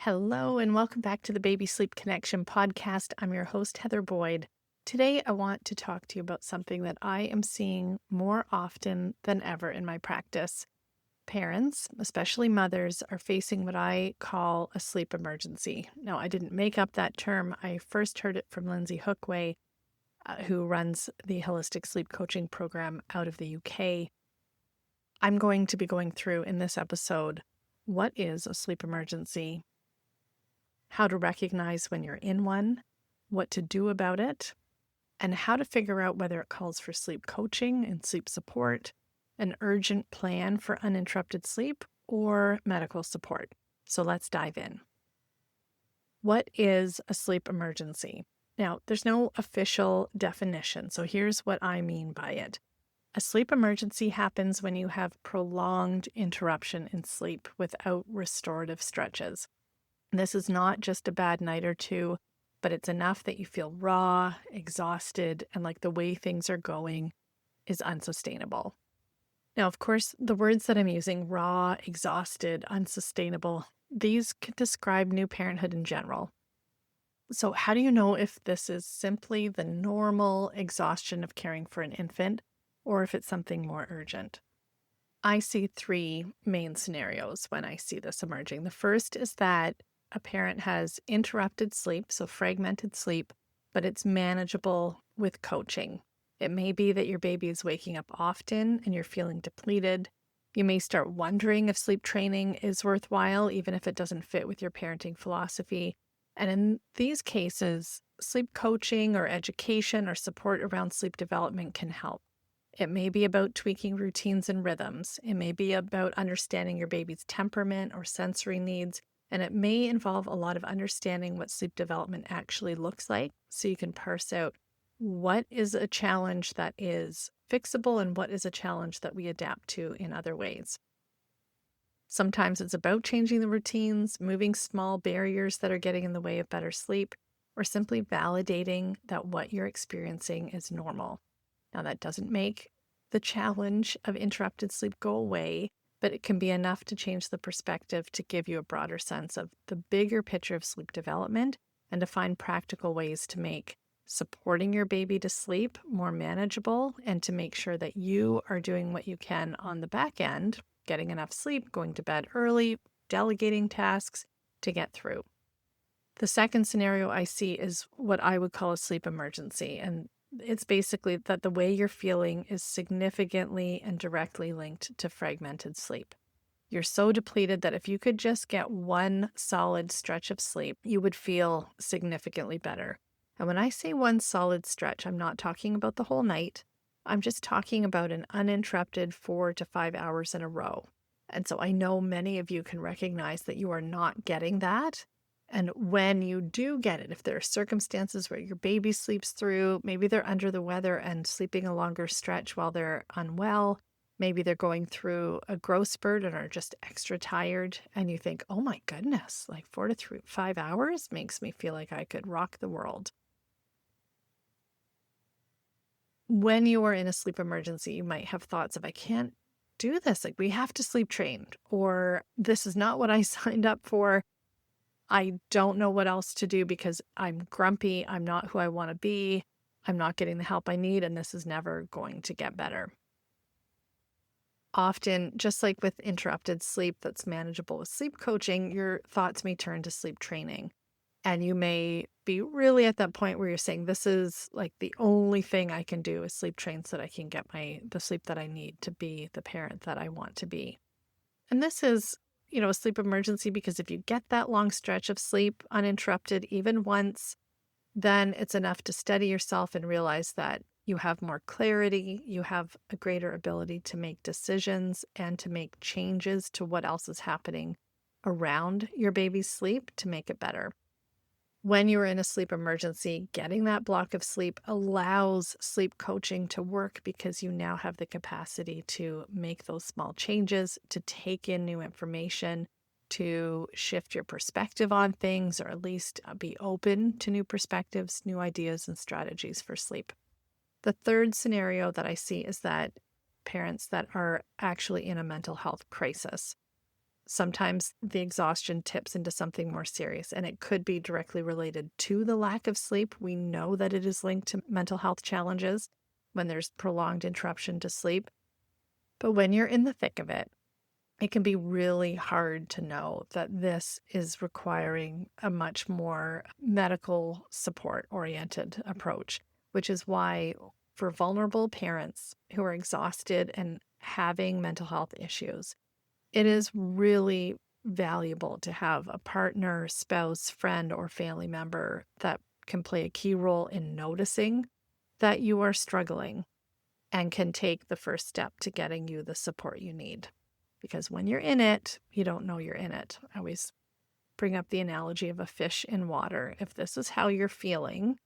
Hello, and welcome back to the Baby Sleep Connection podcast. I'm your host, Heather Boyd. Today, I want to talk to you about something that I am seeing more often than ever in my practice. Parents, especially mothers, are facing what I call a sleep emergency. Now, I didn't make up that term. I first heard it from Lindsay Hookway, who runs the Holistic Sleep Coaching Program out of the UK. I'm going to be going through in this episode what is a sleep emergency, how to recognize when you're in one, what to do about it, and how to figure out whether it calls for sleep coaching and sleep support, an urgent plan for uninterrupted sleep, or medical support. So let's dive in. What is a sleep emergency? Now, there's no official definition, so here's what I mean by it. A sleep emergency happens when you have prolonged interruption in sleep without restorative stretches. This is not just a bad night or two, but it's enough that you feel raw, exhausted, and like the way things are going is unsustainable. Now, of course, the words that I'm using, raw, exhausted, unsustainable, these can describe new parenthood in general. So how do you know if this is simply the normal exhaustion of caring for an infant or if it's something more urgent? I see three main scenarios when I see this emerging. The first is that a parent has interrupted sleep, so fragmented sleep, but it's manageable with coaching. It may be that your baby is waking up often and you're feeling depleted. You may start wondering if sleep training is worthwhile, even if it doesn't fit with your parenting philosophy. And in these cases, sleep coaching or education or support around sleep development can help. It may be about tweaking routines and rhythms. It may be about understanding your baby's temperament or sensory needs. And it may involve a lot of understanding what sleep development actually looks like so you can parse out what is a challenge that is fixable and what is a challenge that we adapt to in other ways. Sometimes it's about changing the routines, moving small barriers that are getting in the way of better sleep, or simply validating that what you're experiencing is normal. Now, that doesn't make the challenge of interrupted sleep go away, but it can be enough to change the perspective to give you a broader sense of the bigger picture of sleep development and to find practical ways to make supporting your baby to sleep more manageable and to make sure that you are doing what you can on the back end, getting enough sleep, going to bed early, delegating tasks to get through. The second scenario I see is what I would call a sleep emergency, and it's basically that the way you're feeling is significantly and directly linked to fragmented sleep. You're so depleted that if you could just get one solid stretch of sleep, you would feel significantly better. And when I say one solid stretch, I'm not talking about the whole night. I'm just talking about an uninterrupted 4 to 5 hours in a row. And so I know many of you can recognize that you are not getting that. And when you do get it, if there are circumstances where your baby sleeps through, maybe they're under the weather and sleeping a longer stretch while they're unwell, maybe they're going through a growth spurt and are just extra tired, and you think, oh my goodness, like 4 to 5 hours makes me feel like I could rock the world. When you are in a sleep emergency, you might have thoughts of, I can't do this, like we have to sleep train, or this is not what I signed up for. I don't know what else to do because I'm grumpy, I'm not who I want to be, I'm not getting the help I need, and this is never going to get better. Often, just like with interrupted sleep that's manageable with sleep coaching, your thoughts may turn to sleep training. And you may be really at that point where you're saying, this is like the only thing I can do is sleep train so that I can get the sleep that I need to be the parent that I want to be. And this is a sleep emergency because if you get that long stretch of sleep uninterrupted even once, then it's enough to steady yourself and realize that you have more clarity, you have a greater ability to make decisions and to make changes to what else is happening around your baby's sleep to make it better. When you're in a sleep emergency, getting that block of sleep allows sleep coaching to work because you now have the capacity to make those small changes, to take in new information, to shift your perspective on things, or at least be open to new perspectives, new ideas, and strategies for sleep. The third scenario that I see is that parents that are actually in a mental health crisis. sometimes the exhaustion tips into something more serious, and it could be directly related to the lack of sleep. We know that it is linked to mental health challenges when there's prolonged interruption to sleep. But when you're in the thick of it, it can be really hard to know that this is requiring a much more medical support oriented approach, which is why for vulnerable parents who are exhausted and having mental health issues, it is really valuable to have a partner, spouse, friend, or family member that can play a key role in noticing that you are struggling and can take the first step to getting you the support you need. Because when you're in it, you don't know you're in it. I always bring up the analogy of a fish in water. If this is how you're feeling,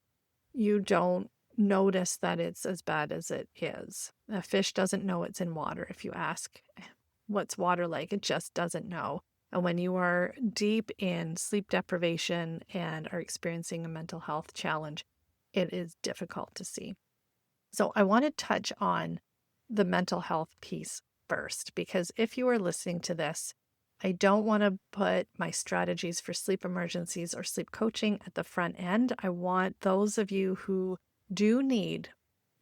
you don't notice that it's as bad as it is. A fish doesn't know it's in water. If you ask, what's water like? It just doesn't know. And when you are deep in sleep deprivation and are experiencing a mental health challenge, it is difficult to see. So I want to touch on the mental health piece first, because if you are listening to this, I don't want to put my strategies for sleep emergencies or sleep coaching at the front end. I want those of you who do need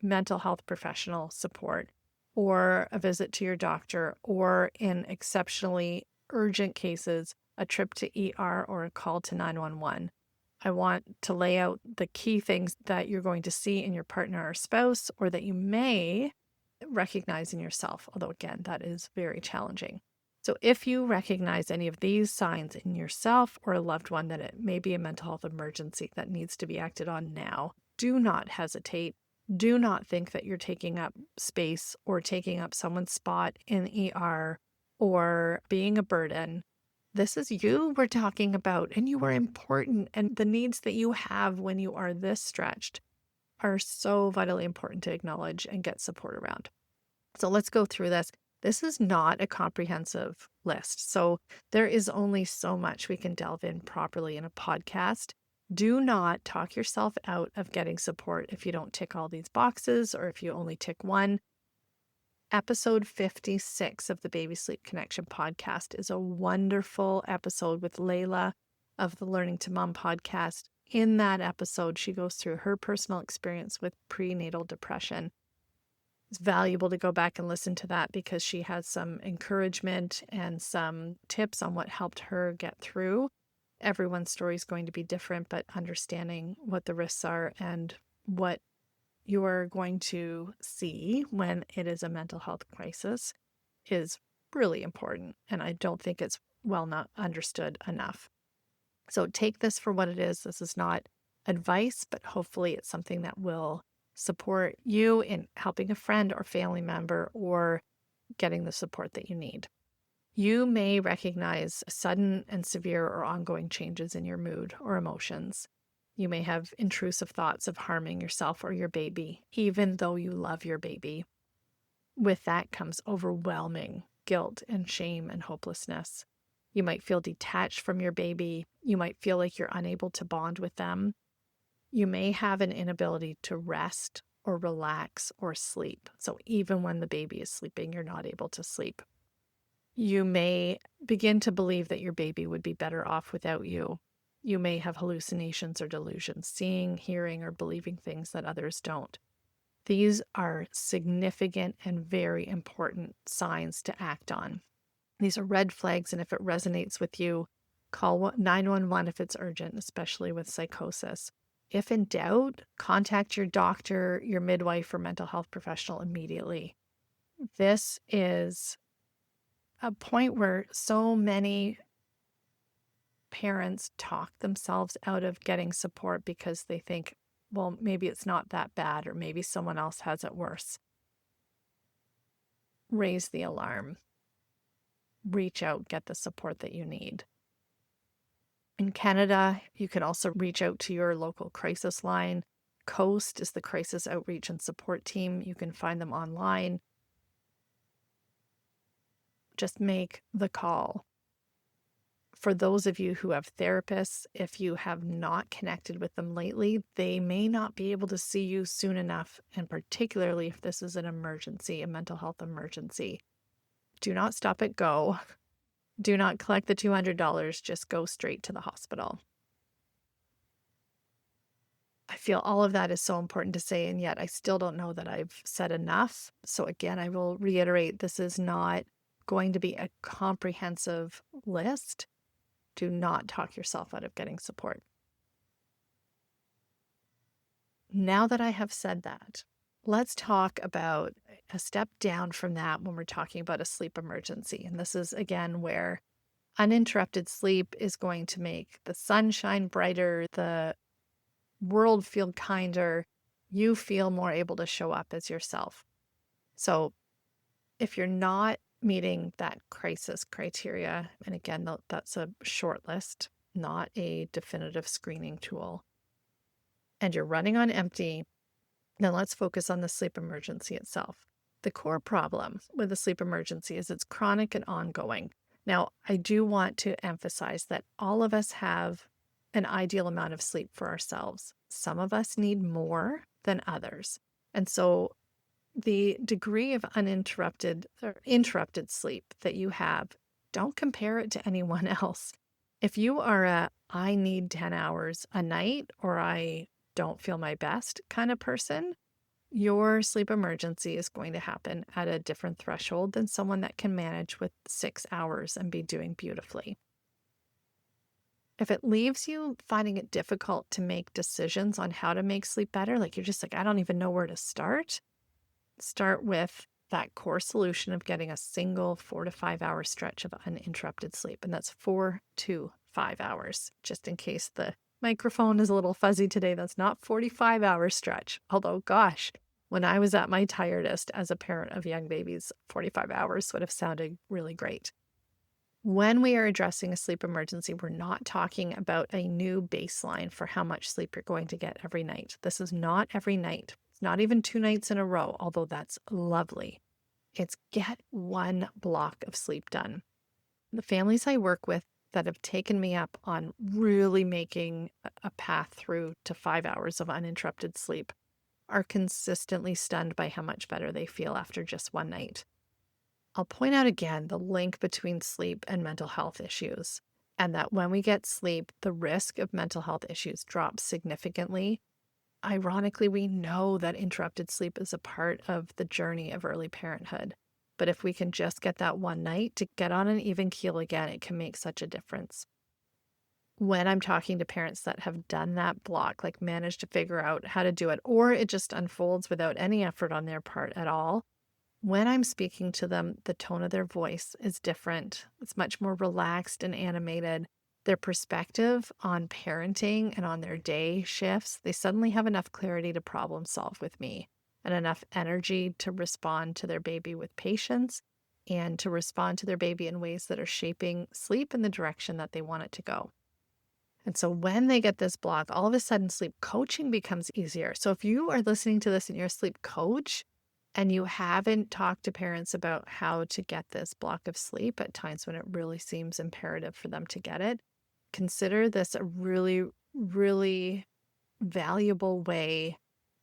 mental health professional support or a visit to your doctor, or in exceptionally urgent cases, a trip to ER or a call to 911. I want to lay out the key things that you're going to see in your partner or spouse, or that you may recognize in yourself, although again, that is very challenging. So if you recognize any of these signs in yourself or a loved one, that it may be a mental health emergency that needs to be acted on now, do not hesitate. Do not think that you're taking up space or taking up someone's spot in ER or being a burden. This is you we're talking about, and you are important, and the needs that you have when you are this stretched are so vitally important to acknowledge and get support around. So let's go through this. This is not a comprehensive list, so there is only so much we can delve in properly in a podcast. Do not talk yourself out of getting support if you don't tick all these boxes, or if you only tick one. Episode 56 of the Baby Sleep Connection podcast is a wonderful episode with Layla of the Learning to Mom podcast. In that episode, she goes through her personal experience with prenatal depression. It's valuable to go back and listen to that, because she has some encouragement and some tips on what helped her get through. Everyone's story is going to be different, but understanding what the risks are and what you are going to see when it is a mental health crisis is really important. And I don't think it's well not understood enough. So take this for what it is. This is not advice, but hopefully it's something that will support you in helping a friend or family member or getting the support that you need. You may recognize sudden and severe or ongoing changes in your mood or emotions. You may have intrusive thoughts of harming yourself or your baby, even though you love your baby. With that comes overwhelming guilt and shame and hopelessness. You might feel detached from your baby. You might feel like you're unable to bond with them. You may have an inability to rest or relax or sleep. So even when the baby is sleeping, you're not able to sleep. You may begin to believe that your baby would be better off without you. You may have hallucinations or delusions, seeing, hearing, or believing things that others don't. These are significant and very important signs to act on. These are red flags, and if it resonates with you, call 911 if it's urgent, especially with psychosis. If in doubt, contact your doctor, your midwife, or mental health professional immediately. This is a point where so many parents talk themselves out of getting support because they think, well, maybe it's not that bad, or maybe someone else has it worse. Raise the alarm. Reach out, get the support that you need. In Canada, you can also reach out to your local crisis line. COAST is the Crisis Outreach and Support Team. You can find them online. Just make the call. For those of you who have therapists, if you have not connected with them lately, they may not be able to see you soon enough, and particularly if this is an emergency, a mental health emergency. Do not stop at go. Do not collect the $200, just go straight to the hospital. I feel all of that is so important to say, and yet I still don't know that I've said enough. So again, I will reiterate, this is not going to be a comprehensive list. Do not talk yourself out of getting support. Now that I have said that, let's talk about a step down from that when we're talking about a sleep emergency. And this is, again, where uninterrupted sleep is going to make the sun shine brighter, the world feel kinder, you feel more able to show up as yourself. So if you're not meeting that crisis criteria, and again, that's a short list, not a definitive screening tool, and you're running on empty, then let's focus on the sleep emergency itself. The core problem with the sleep emergency is it's chronic and ongoing. Now, I do want to emphasize that all of us have an ideal amount of sleep for ourselves. Some of us need more than others. And so the degree of uninterrupted or interrupted sleep that you have, don't compare it to anyone else. If you are I need 10 hours a night or I don't feel my best kind of person, your sleep emergency is going to happen at a different threshold than someone that can manage with 6 hours and be doing beautifully. If it leaves you finding it difficult to make decisions on how to make sleep better, like you're just like, I don't even know where to start with that core solution of getting a single 4 to 5 hour stretch of uninterrupted sleep. And that's 4 to 5 hours, just in case the microphone is a little fuzzy today. That's not 45-hour stretch. Although, gosh, when I was at my tiredest as a parent of young babies, 45 hours would have sounded really great. When we are addressing a sleep emergency, we're not talking about a new baseline for how much sleep you're going to get every night. This is not every night. It's not even 2 nights in a row, although that's lovely. It's get one block of sleep done. The families I work with that have taken me up on really making a path through to 5 hours of uninterrupted sleep are consistently stunned by how much better they feel after just one night. I'll point out again the link between sleep and mental health issues, and that when we get sleep, the risk of mental health issues drops significantly. Ironically, we know that interrupted sleep is a part of the journey of early parenthood. But if we can just get that one night to get on an even keel again, it can make such a difference. When I'm talking to parents that have done that block, like managed to figure out how to do it, or it just unfolds without any effort on their part at all, when I'm speaking to them, the tone of their voice is different. It's much more relaxed and animated. Their perspective on parenting and on their day shifts. They suddenly have enough clarity to problem solve with me and enough energy to respond to their baby with patience and to respond to their baby in ways that are shaping sleep in the direction that they want it to go. And so when they get this block, all of a sudden sleep coaching becomes easier. So if you are listening to this and you're a sleep coach and you haven't talked to parents about how to get this block of sleep at times when it really seems imperative for them to get it, consider this a really, really valuable way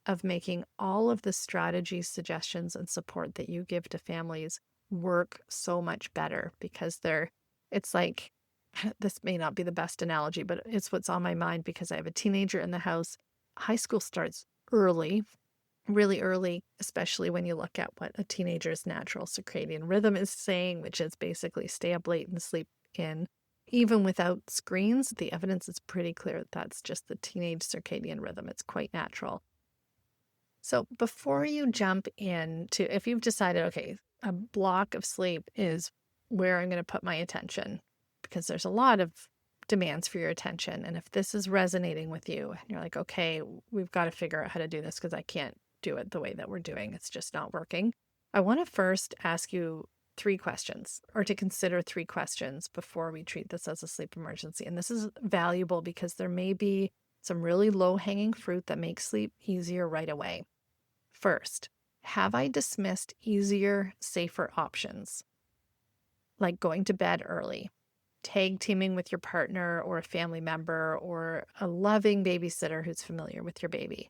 of making all of the strategies, suggestions, and support that you give to families work so much better because it's like, this may not be the best analogy, but it's what's on my mind because I have a teenager in the house. High school starts early, really early, especially when you look at what a teenager's natural circadian rhythm is saying, which is basically stay up late and sleep in. Even without screens, the evidence is pretty clear that that's just the teenage circadian rhythm. It's quite natural. So before you jump into, if you've decided, okay, a block of sleep is where I'm going to put my attention, because there's a lot of demands for your attention. And if this is resonating with you and you're like, okay, we've got to figure out how to do this because I can't do it the way that we're doing. It's just not working. I want to first ask you 3 questions, or to consider 3 questions before we treat this as a sleep emergency. And this is valuable because there may be some really low-hanging fruit that makes sleep easier right away. First, have I dismissed easier, safer options, like going to bed early, tag teaming with your partner or a family member or a loving babysitter who's familiar with your baby,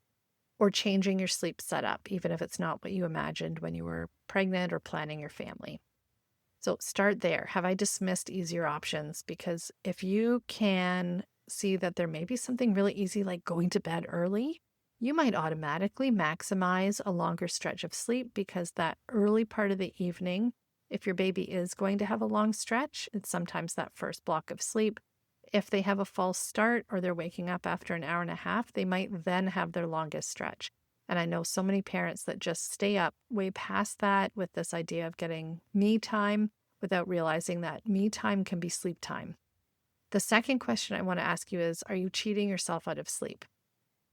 or changing your sleep setup, even if it's not what you imagined when you were pregnant or planning your family? So start there. Have I dismissed easier options? Because if you can see that there may be something really easy like going to bed early, you might automatically maximize a longer stretch of sleep because that early part of the evening, if your baby is going to have a long stretch, it's sometimes that first block of sleep. If they have a false start or they're waking up after an hour and a half, they might then have their longest stretch. And I know so many parents that just stay up way past that with this idea of getting me time without realizing that me time can be sleep time. The second question I want to ask you is, are you cheating yourself out of sleep?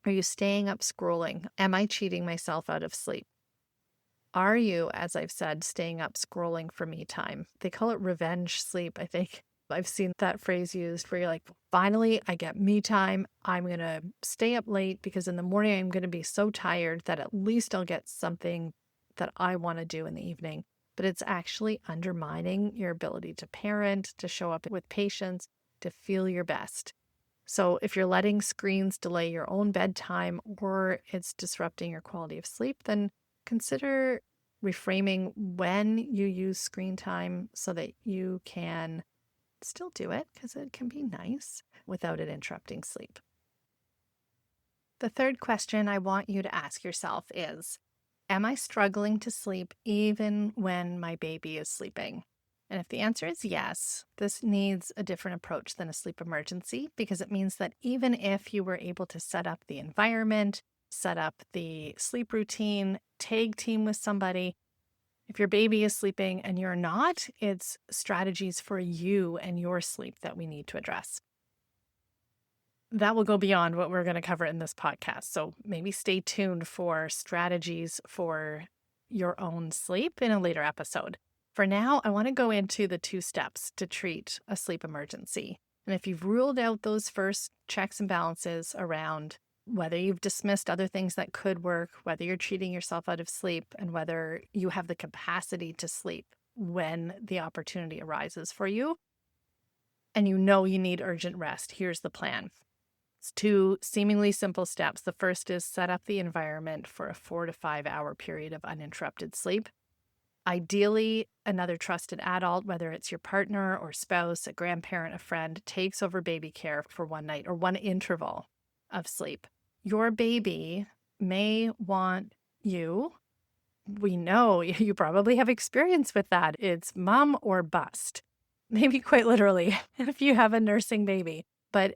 Are you staying up scrolling? Am I cheating myself out of sleep? Are you, as I've said, staying up scrolling for me time? They call it revenge sleep, I think. I've seen that phrase used where you're like, finally, I get me time. I'm going to stay up late because in the morning I'm going to be so tired that at least I'll get something that I want to do in the evening. But it's actually undermining your ability to parent, to show up with patience, to feel your best. So if you're letting screens delay your own bedtime or it's disrupting your quality of sleep, then consider reframing when you use screen time so that you can still do it because it can be nice without it interrupting sleep. The third question I want you to ask yourself is, am I struggling to sleep even when my baby is sleeping? And if the answer is yes, this needs a different approach than a sleep emergency because it means that even if you were able to set up the environment, set up the sleep routine, tag team with somebody, if your baby is sleeping and you're not, it's strategies for you and your sleep that we need to address. That will go beyond what we're going to cover in this podcast. So maybe stay tuned for strategies for your own sleep in a later episode. For now, I want to go into the 2 steps to treat a sleep emergency. And if you've ruled out those first checks and balances around whether you've dismissed other things that could work, whether you're cheating yourself out of sleep, and whether you have the capacity to sleep when the opportunity arises for you, and you know you need urgent rest, here's the plan. It's 2 seemingly simple steps. The first is set up the environment for a 4 to 5 hour period of uninterrupted sleep. Ideally, another trusted adult, whether it's your partner or spouse, a grandparent, a friend, takes over baby care for one night or one interval of sleep. Your baby may want you. We know you probably have experience with that. It's mom or bust, maybe quite literally, if you have a nursing baby. But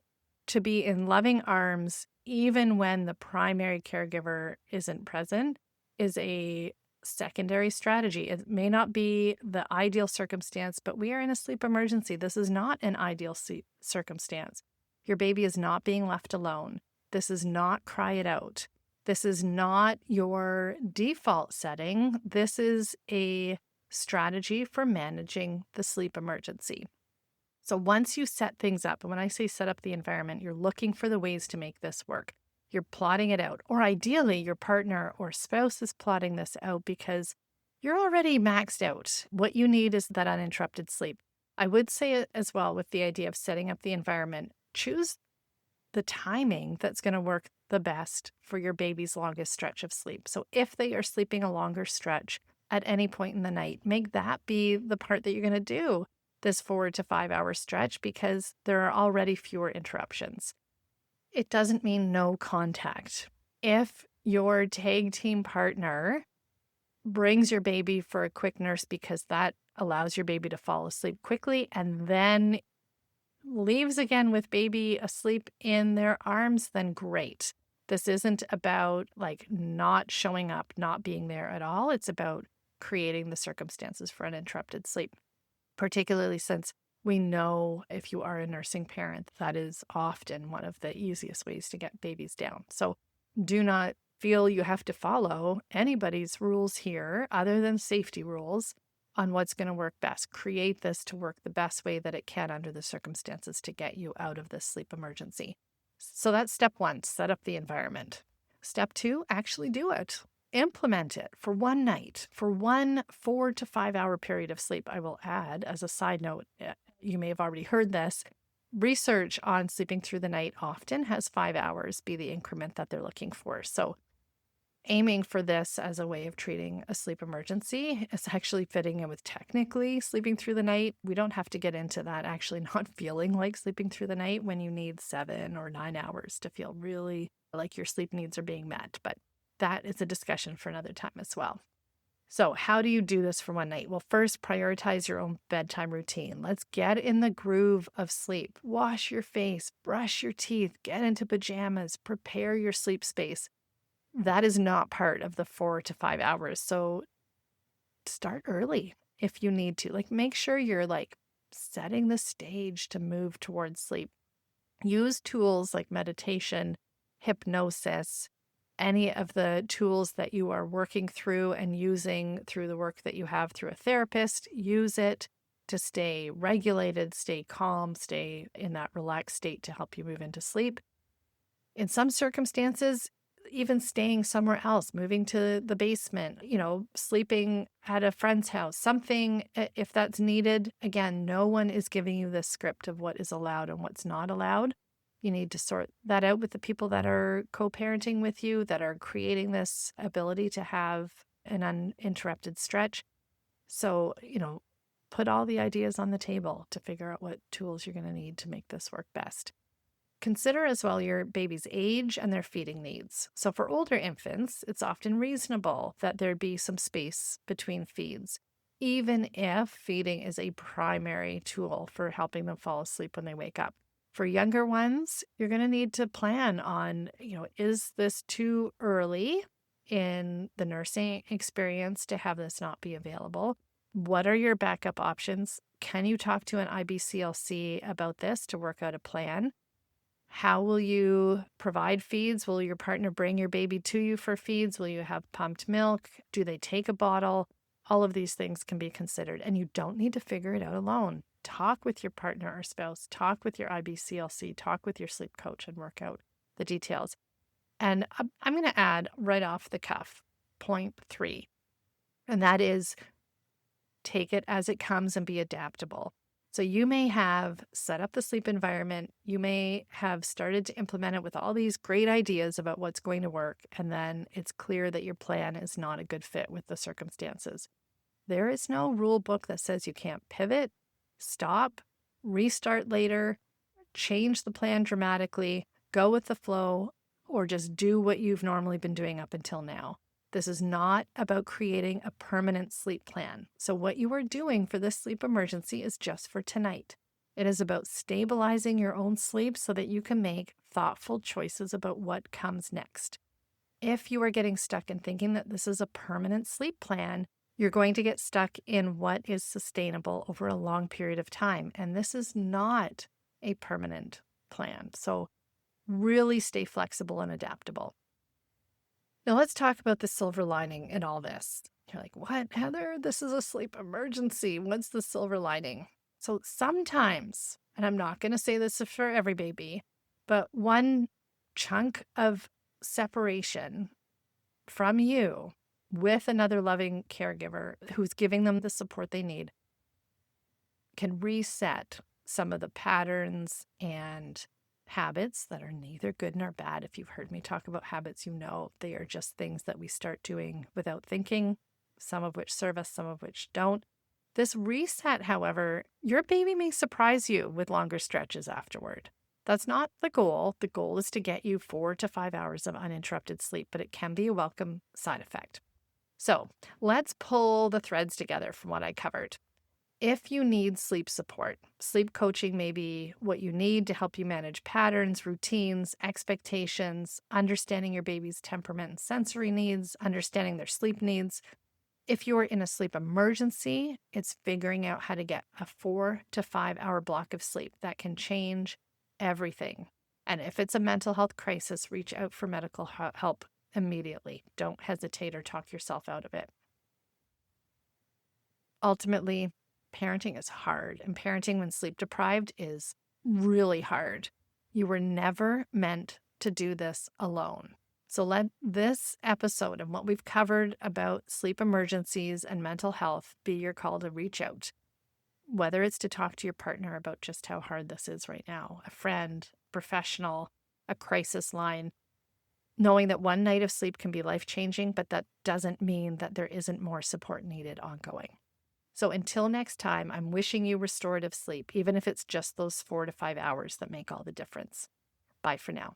to be in loving arms, even when the primary caregiver isn't present, is a secondary strategy. It may not be the ideal circumstance, but we are in a sleep emergency. This is not an ideal circumstance. Your baby is not being left alone. This is not cry it out. This is not your default setting. This is a strategy for managing the sleep emergency. So once you set things up, and when I say set up the environment, you're looking for the ways to make this work. You're plotting it out. Or ideally, your partner or spouse is plotting this out because you're already maxed out. What you need is that uninterrupted sleep. I would say as well with the idea of setting up the environment, choose the timing that's going to work the best for your baby's longest stretch of sleep. So if they are sleeping a longer stretch at any point in the night, make that be the part that you're going to do this 4 to 5 hour stretch because there are already fewer interruptions. It doesn't mean no contact. If your tag team partner brings your baby for a quick nurse because that allows your baby to fall asleep quickly and then leaves again with baby asleep in their arms, then great. This isn't about like not showing up, not being there at all. It's about creating the circumstances for uninterrupted sleep, particularly since we know if you are a nursing parent, that is often one of the easiest ways to get babies down. So do not feel you have to follow anybody's rules here other than safety rules on what's going to work best. Create this to work the best way that it can under the circumstances to get you out of this sleep emergency. So that's step 1, set up the environment. Step 2, actually do it. Implement it for one night, for one 4 to 5 hour period of sleep. I will add, as a side note, you may have already heard this, research on sleeping through the night often has 5 hours be the increment that they're looking for. So aiming for this as a way of treating a sleep emergency is actually fitting in with technically sleeping through the night. We don't have to get into that actually not feeling like sleeping through the night when you need 7 or 9 hours to feel really like your sleep needs are being met. But that is a discussion for another time as well. So how do you do this for one night? Well, first, prioritize your own bedtime routine. Let's get in the groove of sleep. Wash your face, brush your teeth, get into pajamas, prepare your sleep space. That is not part of the 4 to 5 hours. So start early if you need to. Like, make sure you're like setting the stage to move towards sleep. Use tools like meditation, hypnosis, any of the tools that you are working through and using through the work that you have through a therapist. Use it to stay regulated, stay calm, stay in that relaxed state to help you move into sleep. In some circumstances, even staying somewhere else, moving to the basement, sleeping at a friend's house, something if that's needed. Again, no one is giving you the script of what is allowed and what's not allowed. You need to sort that out with the people that are co-parenting with you, that are creating this ability to have an uninterrupted stretch. So, put all the ideas on the table to figure out what tools you're going to need to make this work best. Consider as well your baby's age and their feeding needs. So for older infants, it's often reasonable that there be some space between feeds, even if feeding is a primary tool for helping them fall asleep when they wake up. For younger ones, you're going to need to plan on, is this too early in the nursing experience to have this not be available? What are your backup options? Can you talk to an IBCLC about this to work out a plan? How will you provide feeds? Will your partner bring your baby to you for feeds? Will you have pumped milk? Do they take a bottle? All of these things can be considered, and you don't need to figure it out alone. Talk with your partner or spouse, talk with your IBCLC, talk with your sleep coach, and work out the details. And I'm going to add right off the cuff, point 3, and that is take it as it comes and be adaptable. So you may have set up the sleep environment. You may have started to implement it with all these great ideas about what's going to work. And then it's clear that your plan is not a good fit with the circumstances. There is no rule book that says you can't pivot, stop, restart later, change the plan dramatically, go with the flow, or just do what you've normally been doing up until now. This is not about creating a permanent sleep plan. So what you are doing for this sleep emergency is just for tonight. It is about stabilizing your own sleep so that you can make thoughtful choices about what comes next. If you are getting stuck in thinking that this is a permanent sleep plan, you're going to get stuck in what is sustainable over a long period of time. And this is not a permanent plan. So really stay flexible and adaptable. Now let's talk about the silver lining in all this. You're like, what, Heather? This is a sleep emergency. What's the silver lining? So sometimes, and I'm not going to say this for every baby, but one chunk of separation from you with another loving caregiver who's giving them the support they need can reset some of the patterns and habits that are neither good nor bad. If you've heard me talk about habits, you know they are just things that we start doing without thinking, some of which serve us, some of which don't. This reset, however, your baby may surprise you with longer stretches afterward. That's not the goal. The goal is to get you 4 to 5 hours of uninterrupted sleep, but it can be a welcome side effect. So let's pull the threads together from what I covered. If you need sleep support, sleep coaching may be what you need to help you manage patterns, routines, expectations, understanding your baby's temperament and sensory needs, understanding their sleep needs. If you're in a sleep emergency, it's figuring out how to get a 4 to 5 hour block of sleep. That can change everything. And if it's a mental health crisis, reach out for medical help immediately. Don't hesitate or talk yourself out of it. Ultimately, parenting is hard, and parenting when sleep deprived is really hard. You were never meant to do this alone. So let this episode and what we've covered about sleep emergencies and mental health be your call to reach out, whether it's to talk to your partner about just how hard this is right now, a friend, professional, a crisis line. knowing that one night of sleep can be life-changing, but that doesn't mean that there isn't more support needed ongoing. So until next time, I'm wishing you restorative sleep, even if it's just those 4 to 5 hours that make all the difference. Bye for now.